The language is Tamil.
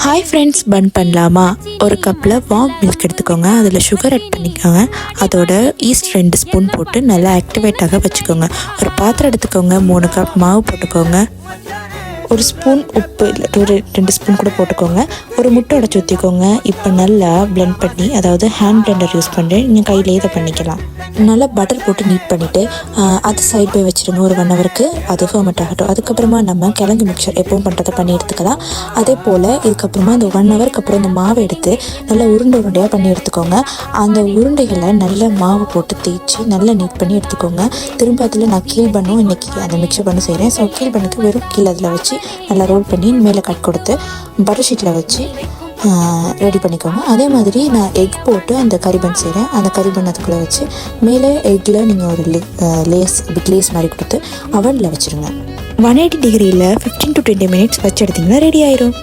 ஹாய் ஃப்ரெண்ட்ஸ், பன் பண்ணலாமா? ஒரு கப்பில் வார்ம் மில்க் எடுத்துக்கோங்க. அதில் சுகர் ஆட் பண்ணிக்கோங்க. அதோட ஈஸ்ட் 2 ஸ்பூன் போட்டு நல்லா ஆக்டிவேட்டாக வச்சுக்கோங்க. ஒரு பாத்திரம் எடுத்துக்கோங்க. 3 கப் மாவு போட்டுக்கோங்க. ஒரு ஸ்பூன் உப்பு, இல்லை 2 ஸ்பூன் கூட போட்டுக்கோங்க. ஒரு முட்டை உடச்சி ஊற்றிக்கோங்க. இப்போ நல்லா பிளெண்ட் பண்ணி, அதாவது ஹேண்ட் பிளெண்டர் யூஸ் பண்ணி நீங்கள் கையிலே இதை பண்ணிக்கலாம். நல்லா பட்டர் போட்டு நீட் பண்ணிவிட்டு அது சைட் பை வச்சுருங்க. ஒரு 1 ஹவருக்கு அது ஃபர்மெண்ட் ஆகட்டும். அதுக்கப்புறமா நம்ம கிழங்கு மிக்சர் எப்பவும் பண்ணுறதை பண்ணி எடுத்துக்கலாம். அதே போல் இதுக்கப்புறமா அந்த 1 ஹவருக்கு அப்புறம் இந்த மாவை எடுத்து நல்லா உருண்டையாக பண்ணி எடுத்துக்கோங்க. அந்த உருண்டைகளை நல்லா மாவு போட்டு தேய்ச்சி நல்லா நீட் பண்ணி எடுத்துக்கோங்க. திரும்ப அதில் நான் கீழ் பண்ணும் இன்றைக்கி அந்த மிக்சர் பண்ண செய்கிறேன். ஸோ கீழ் பண்ணுக்கு வெறும் கீழே அதில் வச்சு நல்லா ரோல் பண்ணி மேலே கட் கொடுத்து பட்டர் ஷீட்டில் வச்சு ரெடி பண்ணிக்கோங்க. அதே மாதிரி நான் எக் போட்டு அந்த கறிபன் செய்கிறேன். அந்த கறிபன் அதுக்குள்ளே வச்சு மேலே எக்கில் நீங்கள் ஒரு பிக் லேஸ் மாதிரி கொடுத்து அவனில் வச்சுருங்க. 180 டிகிரியில் 15 to 20 மினிட்ஸ் வச்சு எடுத்திங்கன்னா ரெடி ஆயிரும்.